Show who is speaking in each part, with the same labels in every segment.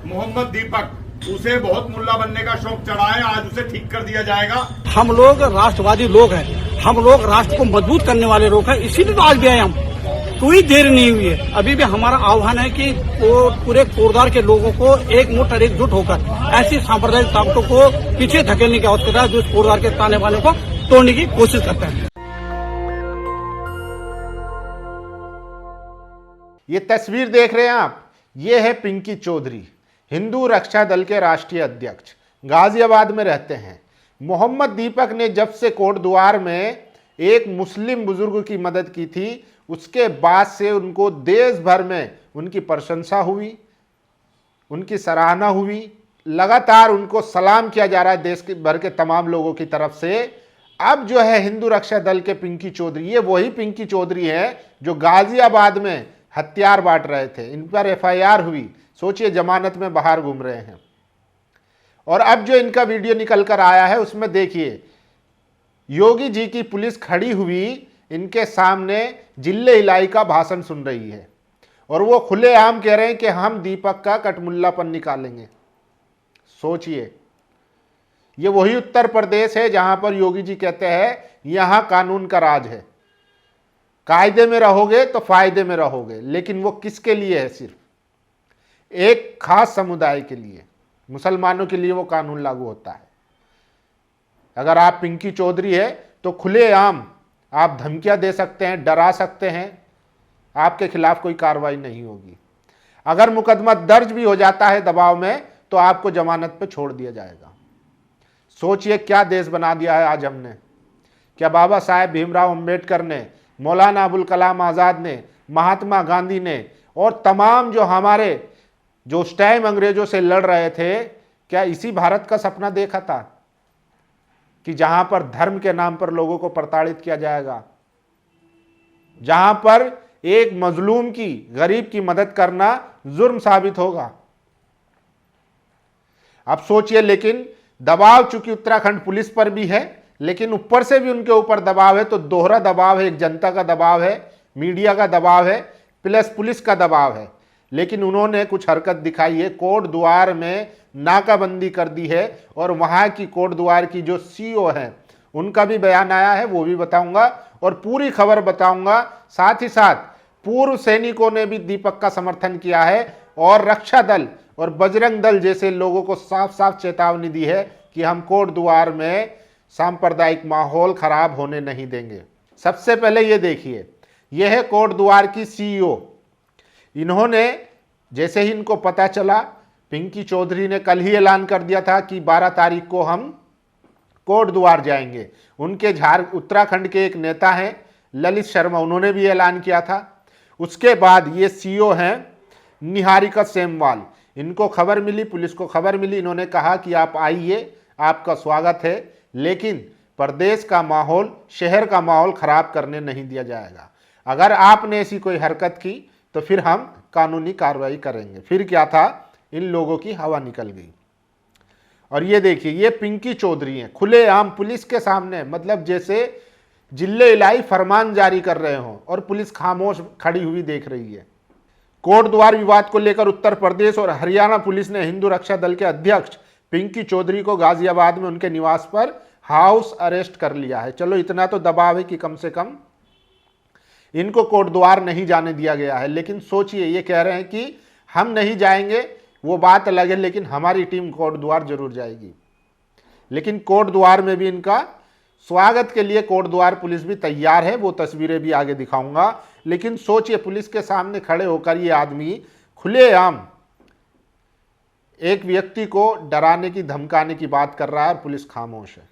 Speaker 1: मोहम्मद दीपक, उसे बहुत मुल्ला बनने का शौक चढ़ा है, आज उसे ठीक कर दिया जाएगा।
Speaker 2: हम लोग राष्ट्रवादी लोग हैं, हम लोग राष्ट्र को मजबूत करने वाले लोग हैं, इसीलिए तो आज भी आए हम। कोई देर नहीं हुई है। अभी भी हमारा आह्वान है कि वो पूरे कोटद्वार के लोगों को एक मुठ और एकजुट होकर ऐसी सांप्रदायिक ताकतों को पीछे धकेलने की आवश्यकता है जो इस कोटद्वार के ताने वाले को तोड़ने की कोशिश करते हैं।
Speaker 3: ये तस्वीर देख रहे हैं आप, ये है पिंकी चौधरी, हिंदू रक्षा दल के राष्ट्रीय अध्यक्ष, गाजियाबाद में रहते हैं। मोहम्मद दीपक ने जब से कोटद्वार में एक मुस्लिम बुजुर्ग की मदद की थी, उसके बाद से उनको देश भर में उनकी प्रशंसा हुई, उनकी सराहना हुई, लगातार उनको सलाम किया जा रहा है देश भर के तमाम लोगों की तरफ से। अब जो है हिंदू रक्षा दल के पिंकी चौधरी, ये वही पिंकी चौधरी है जो गाजियाबाद में हथियार बांट रहे थे। इन पर एफआईआर हुई, सोचिए जमानत में बाहर घूम रहे हैं। और अब जो इनका वीडियो निकल कर आया है उसमें देखिए योगी जी की पुलिस खड़ी हुई इनके सामने जिले इलाई का भाषण सुन रही है और वो खुलेआम कह रहे हैं कि हम दीपक का कटमुल्लापन निकालेंगे। सोचिए, ये वही उत्तर प्रदेश है जहां पर योगी जी कहते हैं यहां कानून का राज है, कायदे में रहोगे तो फायदे में रहोगे। लेकिन वो किसके लिए है? सिर्फ एक खास समुदाय के लिए, मुसलमानों के लिए वो कानून लागू होता है। अगर आप पिंकी चौधरी है तो खुलेआम आप धमकियां दे सकते हैं, डरा सकते हैं, आपके खिलाफ कोई कार्रवाई नहीं होगी। अगर मुकदमा दर्ज भी हो जाता है दबाव में तो आपको जमानत पे छोड़ दिया जाएगा। सोचिए क्या देश बना दिया है आज हमने। क्या बाबा साहेब भीमराव अंबेडकर ने, मौलाना अबुल कलाम आज़ाद ने, महात्मा गांधी ने और तमाम जो हमारे जो उस टाइम अंग्रेजों से लड़ रहे थे, क्या इसी भारत का सपना देखा था कि जहां पर धर्म के नाम पर लोगों को प्रताड़ित किया जाएगा, जहां पर एक मजलूम की, गरीब की मदद करना जुर्म साबित होगा? अब सोचिए, लेकिन दबाव चूंकि उत्तराखंड पुलिस पर भी है, लेकिन ऊपर से भी उनके ऊपर दबाव है, तो दोहरा दबाव है। एक जनता का दबाव है, मीडिया का दबाव है, प्लस पुलिस का दबाव है। लेकिन उन्होंने कुछ हरकत दिखाई है, कोटद्वार में नाकाबंदी कर दी है और वहां की कोटद्वार की जो सीईओ हैं उनका भी बयान आया है, वो भी बताऊंगा और पूरी खबर बताऊंगा। साथ ही साथ पूर्व सैनिकों ने भी दीपक का समर्थन किया है और रक्षा दल और बजरंग दल जैसे लोगों को साफ साफ चेतावनी दी है कि हम कोटद्वार में सांप्रदायिक माहौल खराब होने नहीं देंगे। सबसे पहले ये देखिए, यह है कोटद्वार की सीईओ। इन्होंने जैसे ही इनको पता चला, पिंकी चौधरी ने कल ही ऐलान कर दिया था कि 12 तारीख को हम कोटद्वार जाएंगे। उनके उत्तराखंड के एक नेता हैं ललित शर्मा, उन्होंने भी ऐलान किया था। उसके बाद ये सीईओ हैं निहारिका सेमवाल, इनको खबर मिली, पुलिस को खबर मिली, इन्होंने कहा कि आप आइए, आपका स्वागत है, लेकिन प्रदेश का माहौल, शहर का माहौल खराब करने नहीं दिया जाएगा। अगर आपने ऐसी कोई हरकत की तो फिर हम कानूनी कार्रवाई करेंगे। फिर क्या था, इन लोगों की हवा निकल गई। और ये देखिए, ये पिंकी चौधरी हैं, खुलेआम पुलिस के सामने, मतलब जैसे जिले इलाई फरमान जारी कर रहे हो और पुलिस खामोश खड़ी हुई देख रही है। कोटद्वार विवाद को लेकर उत्तर प्रदेश और हरियाणा पुलिस ने हिंदू रक्षा दल के अध्यक्ष पिंकी चौधरी को गाजियाबाद में उनके निवास पर हाउस अरेस्ट कर लिया है। चलो इतना तो दबाव है कि कम से कम इनको कोटद्वार नहीं जाने दिया गया है। लेकिन सोचिए, ये कह रहे हैं कि हम नहीं जाएंगे, वो बात अलग है, लेकिन हमारी टीम कोटद्वार जरूर जाएगी। लेकिन कोटद्वार में भी इनका स्वागत के लिए कोटद्वार पुलिस भी तैयार है, वो तस्वीरें भी आगे दिखाऊंगा। लेकिन सोचिए, पुलिस के सामने खड़े होकर ये आदमी खुलेआम एक व्यक्ति को डराने की, धमकाने की बात कर रहा है और पुलिस खामोश है।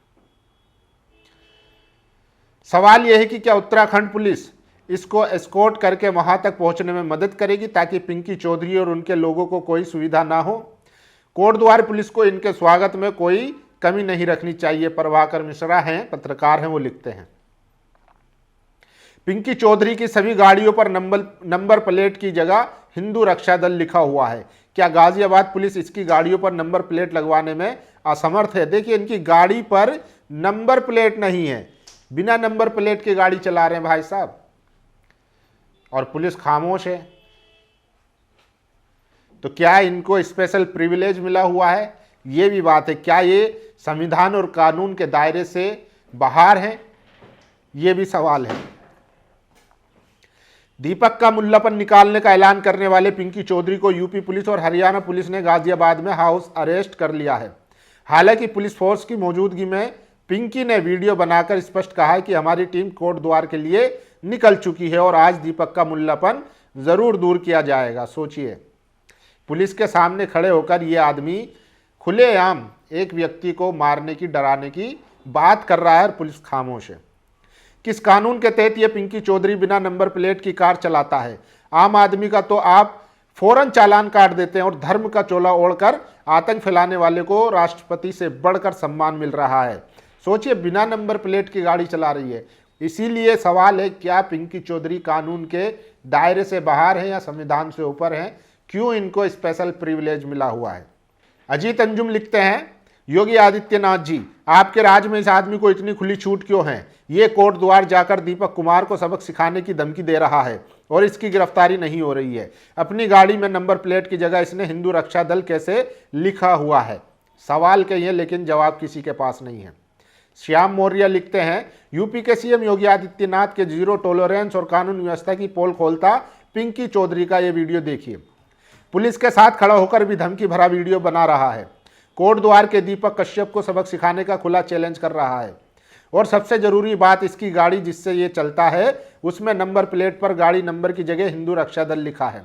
Speaker 3: सवाल यह है कि क्या उत्तराखंड पुलिस इसको एस्कॉर्ट करके वहां तक पहुंचने में मदद करेगी ताकि पिंकी चौधरी और उनके लोगों को कोई सुविधा ना हो? कोटद्वार पुलिस को इनके स्वागत में कोई कमी नहीं रखनी चाहिए। प्रभाकर मिश्रा हैं, पत्रकार हैं, वो लिखते हैं पिंकी चौधरी की सभी गाड़ियों पर नंबर प्लेट की जगह हिंदू रक्षा दल लिखा हुआ है। क्या गाजियाबाद पुलिस इसकी गाड़ियों पर नंबर प्लेट लगवाने में असमर्थ है? देखिए, इनकी गाड़ी पर नंबर प्लेट नहीं है, बिना नंबर प्लेट के गाड़ी चला रहे हैं भाई साहब, और पुलिस खामोश है। तो क्या इनको स्पेशल प्रिविलेज मिला हुआ है, ये भी बात है। क्या ये संविधान और कानून के दायरे से बाहर हैं, ये भी सवाल है। दीपक का मुल्लापन निकालने का ऐलान करने वाले पिंकी चौधरी को यूपी पुलिस और हरियाणा पुलिस ने गाजियाबाद में हाउस अरेस्ट कर लिया है। हालांकि पुलिस फोर्स की मौजूदगी में पिंकी ने वीडियो बनाकर स्पष्ट कहा है कि हमारी टीम कोट द्वार के लिए निकल चुकी है और आज दीपक का मुल्लापन जरूर दूर किया जाएगा। सोचिए, पुलिस के सामने खड़े होकर ये आदमी खुलेआम एक व्यक्ति को मारने की, डराने की बात कर रहा है और पुलिस खामोश है। किस कानून के तहत ये पिंकी चौधरी बिना नंबर प्लेट की कार चलाता है? आम आदमी का तो आप फौरन चालान काट देते हैं और धर्म का चोला ओढ़कर आतंक फैलाने वाले को राष्ट्रपति से बढ़कर सम्मान मिल रहा है। सोचिए, बिना नंबर प्लेट की गाड़ी चला रही है। इसीलिए सवाल है, क्या पिंकी चौधरी कानून के दायरे से बाहर है या संविधान से ऊपर है? क्यों इनको स्पेशल प्रिविलेज मिला हुआ है? अजीत अंजुम लिखते हैं, योगी आदित्यनाथ जी, आपके राज्य में इस आदमी को इतनी खुली छूट क्यों है? ये कोट द्वार जाकर दीपक कुमार को सबक सिखाने की धमकी दे रहा है और इसकी गिरफ्तारी नहीं हो रही है। अपनी गाड़ी में नंबर प्लेट की जगह इसने हिंदू रक्षा दल कैसे लिखा हुआ है? सवाल कही है लेकिन जवाब किसी के पास नहीं है। श्याम मौर्य लिखते हैं, यूपी के सीएम योगी आदित्यनाथ के जीरो टॉलरेंस और कानून व्यवस्था की पोल खोलता पिंकी चौधरी का ये वीडियो देखिए। पुलिस के साथ खड़ा होकर भी धमकी भरा वीडियो बना रहा है। कोट द्वार के दीपक कश्यप को सबक सिखाने का खुला चैलेंज कर रहा है। और सबसे जरूरी बात, इसकी गाड़ी जिससे ये चलता है उसमें नंबर प्लेट पर गाड़ी नंबर की जगह हिंदू रक्षा दल लिखा है।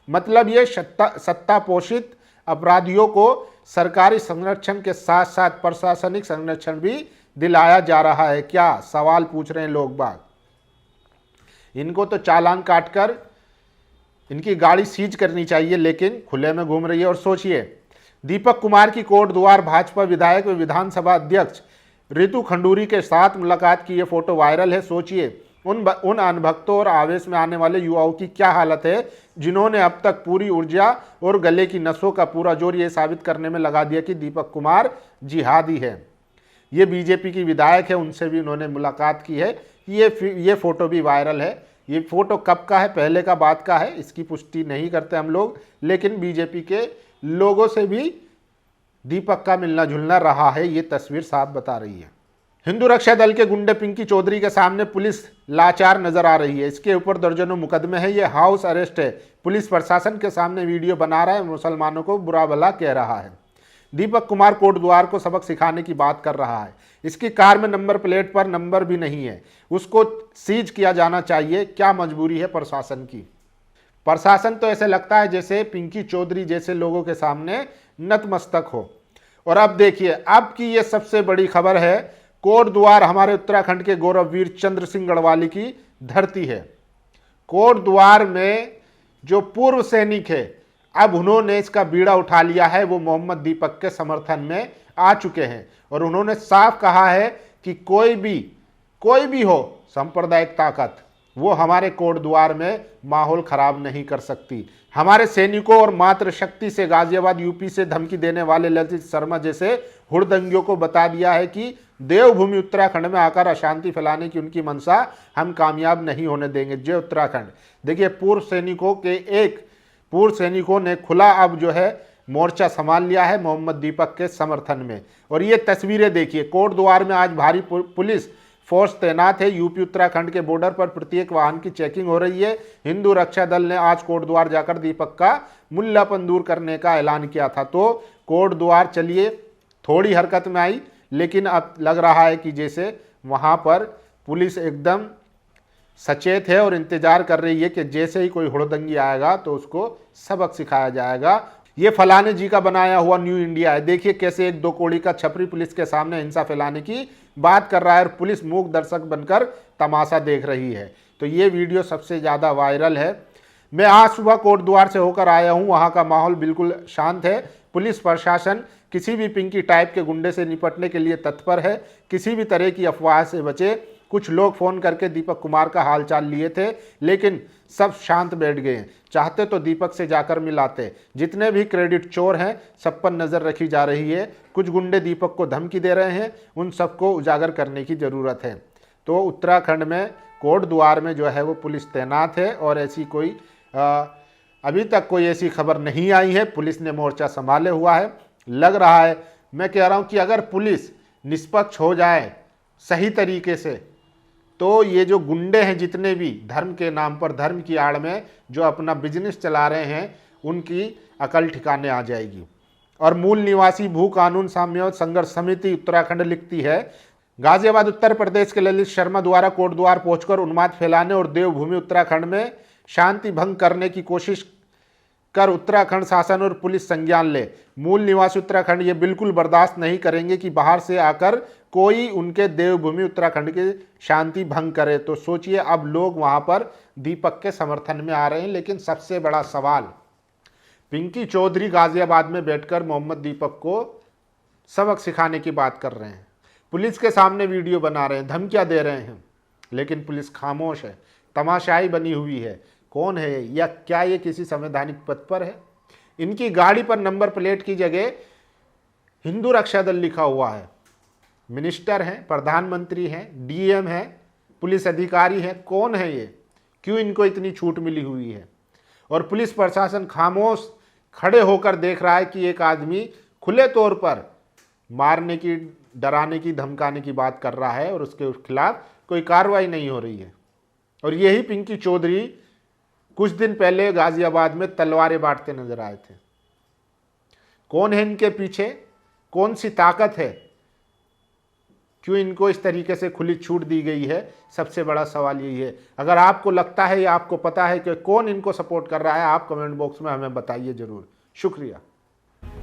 Speaker 3: मतलब ये सत्ता पोषित अपराधियों को सरकारी संरक्षण के साथ साथ प्रशासनिक संरक्षण भी दिलाया जा रहा है। क्या सवाल पूछ रहे हैं लोग बाग? इनको तो चालान काटकर इनकी गाड़ी सीज करनी चाहिए, लेकिन खुले में घूम रही है। और सोचिए, दीपक कुमार की कोट द्वार भाजपा विधायक व विधानसभा अध्यक्ष रितु खंडूरी के साथ मुलाकात की ये फोटो वायरल है। सोचिए, उन अनभक्तों और आवेश में आने वाले युवाओं की क्या हालत है, जिन्होंने अब तक पूरी ऊर्जा और गले की नसों का पूरा जोर ये साबित करने में लगा दिया कि दीपक कुमार जिहादी है। ये बीजेपी की विधायक है, उनसे भी उन्होंने मुलाकात की है। ये फोटो भी वायरल है। ये फोटो कब का है, पहले का, बाद का है, इसकी पुष्टि नहीं करते हम लोग, लेकिन बीजेपी के लोगों से भी दीपक का मिलना जुलना रहा है, ये तस्वीर साफ बता रही है। हिंदू रक्षा दल के गुंडे पिंकी चौधरी के सामने पुलिस लाचार नजर आ रही है। इसके ऊपर दर्जनों मुकदमे हैं। ये हाउस अरेस्ट है। पुलिस प्रशासन के सामने वीडियो बना रहा है, मुसलमानों को बुरा भला कह रहा है। दीपक कुमार कोट द्वार को सबक सिखाने की बात कर रहा है। इसकी कार में नंबर प्लेट पर नंबर भी नहीं है, उसको सीज किया जाना चाहिए। क्या मजबूरी है प्रशासन की? प्रशासन तो ऐसे लगता है जैसे पिंकी चौधरी जैसे लोगों के सामने नतमस्तक हो। और अब देखिए, अब की ये सबसे बड़ी खबर है, कोट द्वार हमारे उत्तराखंड के गौरववीर चंद्र सिंह गढ़वाली की धरती है। कोट द्वार में जो पूर्व सैनिक है, अब उन्होंने इसका बीड़ा उठा लिया है। वो मोहम्मद दीपक के समर्थन में आ चुके हैं और उन्होंने साफ कहा है कि कोई भी हो सांप्रदायिक ताकत, वो हमारे कोट द्वार में माहौल खराब नहीं कर सकती। हमारे सैनिकों और मात्र शक्ति से गाजियाबाद यूपी से धमकी देने वाले ललित शर्मा जैसे हुड़दंगियों को बता दिया है कि देवभूमि उत्तराखंड में आकर अशांति फैलाने की उनकी मंशा हम कामयाब नहीं होने देंगे। जय उत्तराखंड। देखिए, पूर्व सैनिकों ने खुला अब जो है मोर्चा संभाल लिया है मोहम्मद दीपक के समर्थन में। और ये तस्वीरें देखिए, कोट द्वार में आज भारी पुलिस फोर्स तैनात है। यूपी उत्तराखंड के बॉर्डर पर प्रत्येक वाहन की चेकिंग हो रही है। हिंदू रक्षा दल ने आज कोट द्वार जाकर दीपक का मुल्लापन दूर करने का ऐलान किया था। तो कोट द्वार चलिए थोड़ी हरकत में आई, लेकिन अब लग रहा है कि जैसे वहां पर पुलिस एकदम सचेत है और इंतजार कर रही है कि जैसे ही कोई हुड़दंगी आएगा तो उसको सबक सिखाया जाएगा। ये फलाने जी का बनाया हुआ न्यू इंडिया है। देखिए कैसे एक दो कोड़ी का छपरी पुलिस के सामने हिंसा फैलाने की बात कर रहा है और पुलिस मूक दर्शक बनकर तमाशा देख रही है। तो ये वीडियो सबसे ज़्यादा वायरल है। मैं आज सुबह कोट द्वार से होकर आया हूँ, वहाँ का माहौल बिल्कुल शांत है। पुलिस प्रशासन किसी भी पिंकी टाइप के गुंडे से निपटने के लिए तत्पर है। किसी भी तरह की अफवाह से बचे। कुछ लोग फ़ोन करके दीपक कुमार का हालचाल लिए थे, लेकिन सब शांत बैठ गए। चाहते तो दीपक से जाकर मिलाते। जितने भी क्रेडिट चोर हैं सब पर नज़र रखी जा रही है। कुछ गुंडे दीपक को धमकी दे रहे हैं, उन सबको उजागर करने की ज़रूरत है। तो उत्तराखंड में कोट द्वार में जो है वो पुलिस तैनात है और ऐसी कोई अभी तक कोई ऐसी खबर नहीं आई है। पुलिस ने मोर्चा संभाले हुआ है। लग रहा है, मैं कह रहा हूं कि अगर पुलिस निष्पक्ष हो जाए सही तरीके से, तो ये जो गुंडे हैं जितने भी धर्म के नाम पर, धर्म की आड़ में जो अपना बिजनेस चला रहे हैं, उनकी अकल ठिकाने आ जाएगी। और मूल निवासी भू कानून साम्यवाद संघर्ष समिति उत्तराखंड लिखती है, गाजियाबाद उत्तर प्रदेश के ललित शर्मा द्वारा कोटद्वार पहुंचकर उन्माद फैलाने और देवभूमि उत्तराखंड में शांति भंग करने की कोशिश कर उत्तराखंड शासन और पुलिस संज्ञान ले। मूल निवासी उत्तराखंड ये बिल्कुल बर्दाश्त नहीं करेंगे कि बाहर से आकर कोई उनके देवभूमि उत्तराखंड की शांति भंग करे। तो सोचिए, अब लोग वहां पर दीपक के समर्थन में आ रहे हैं। लेकिन सबसे बड़ा सवाल, पिंकी चौधरी गाजियाबाद में बैठकर मोहम्मद दीपक को सबक सिखाने की बात कर रहे हैं, पुलिस के सामने वीडियो बना रहे हैं, धमकियां दे रहे हैं, लेकिन पुलिस खामोश है, तमाशाई बनी हुई है। कौन है ये, या क्या ये किसी संवैधानिक पद पर है? इनकी गाड़ी पर नंबर प्लेट की जगह हिंदू रक्षा दल लिखा हुआ है। मिनिस्टर हैं, प्रधानमंत्री हैं, डीएम हैं, पुलिस अधिकारी हैं। कौन है ये? क्यों इनको इतनी छूट मिली हुई है? और पुलिस प्रशासन खामोश खड़े होकर देख रहा है कि एक आदमी खुले तौर पर मारने की, डराने की, धमकाने की बात कर रहा है और उसके खिलाफ कोई कार्रवाई नहीं हो रही है। और यही पिंकी चौधरी कुछ दिन पहले गाजियाबाद में तलवारें बांटते नजर आए थे। कौन है इनके पीछे? कौन सी ताकत है? क्यों इनको इस तरीके से खुली छूट दी गई है? सबसे बड़ा सवाल यही है। अगर आपको लगता है या आपको पता है कि कौन इनको सपोर्ट कर रहा है, आप कमेंट बॉक्स में हमें बताइए जरूर। शुक्रिया।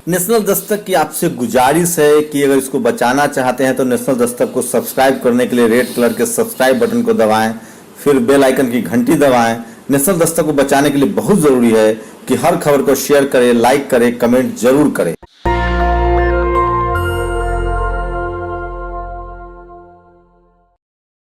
Speaker 4: नेशनल दस्तक की आपसे गुजारिश है कि अगर इसको बचाना चाहते हैं तो नेशनल दस्तक को सब्सक्राइब करने के लिए रेड कलर के सब्सक्राइब बटन को दबाएं, फिर बेल आइकन की घंटी दबाएं। नेशनल दस्तक को बचाने के लिए बहुत जरूरी है कि हर खबर को शेयर करें, लाइक करें, कमेंट जरूर करें।